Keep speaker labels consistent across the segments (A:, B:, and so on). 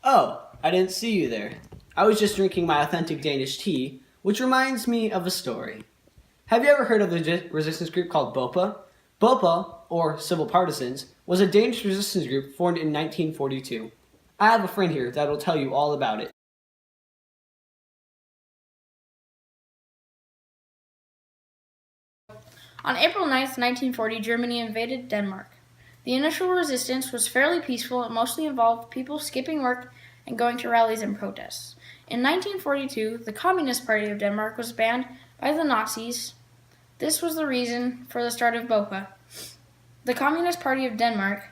A: Oh, I didn't see you there. I was just drinking my authentic Danish tea, which reminds me of a story. Have you ever heard of the resistance group called BOPA? BOPA, or Civil Partisans, was a Danish resistance group formed in 1942. I have a friend here that will tell you all about it.
B: On April 9, 1940, Germany invaded Denmark. The initial resistance was fairly peaceful and mostly involved people skipping work and going to rallies and protests. In 1942, the Communist Party of Denmark was banned by the Nazis. This was the reason for the start of BOPA. The Communist Party of Denmark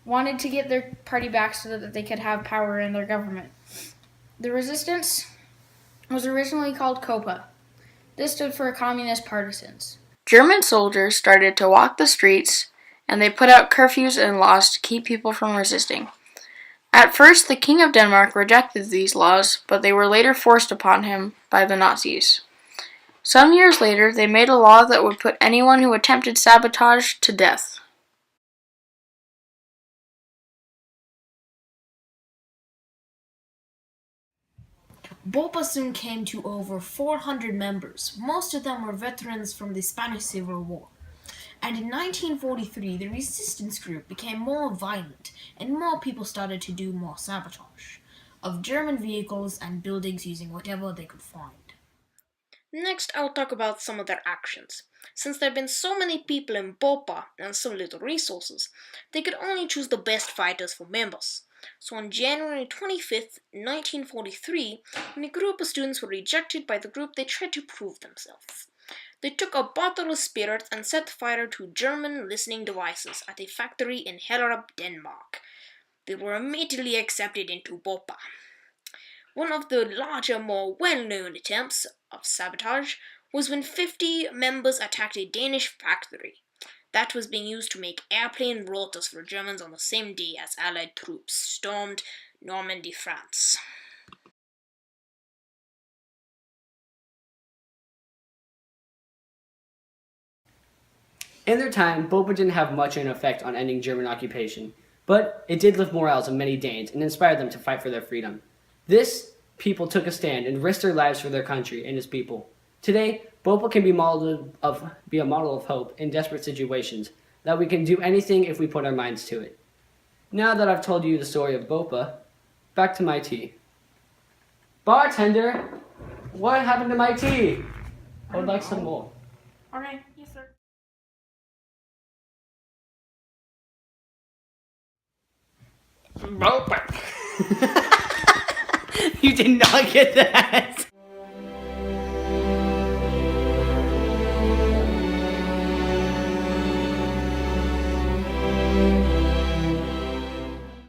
B: wanted to get their party back so that they could have power in their government. The resistance was originally called COPA. This stood for Communist Partisans. German soldiers started to walk the streets, and they put out curfews and laws to keep people from resisting. At first, the King of Denmark rejected these laws, but they were later forced upon him by the Nazis. Some years later, they made a law that would put anyone who attempted sabotage to death.
C: BOPA soon came to over 400 members. Most of them were veterans from the Spanish Civil War. And in 1943, the resistance group became more violent, and more people started to do more sabotage of German vehicles and buildings using whatever they could find.
D: Next, I'll talk about some of their actions. Since there have been so many people in BOPA and so little resources, they could only choose the best fighters for members. So on January 25th, 1943, when a group of students were rejected by the group, they tried to prove themselves. They took a bottle of spirits and set fire to German listening devices at a factory in Hellerup, Denmark. They were immediately accepted into BOPA. One of the larger, more well-known attempts of sabotage was when 50 members attacked a Danish factory that was being used to make airplane rotors for Germans on the same day as Allied troops stormed Normandy, France.
A: In their time, BOPA didn't have much of an effect on ending German occupation, but it did lift morals of many Danes and inspired them to fight for their freedom. This people took a stand and risked their lives for their country and its people. Today, BOPA can be a model of hope in desperate situations, that we can do anything if we put our minds to it. Now that I've told you the story of BOPA, back to my tea. Bartender, what happened to my tea? I would like some more.
B: Okay, yes, sir.
A: BOPA. You did not get that.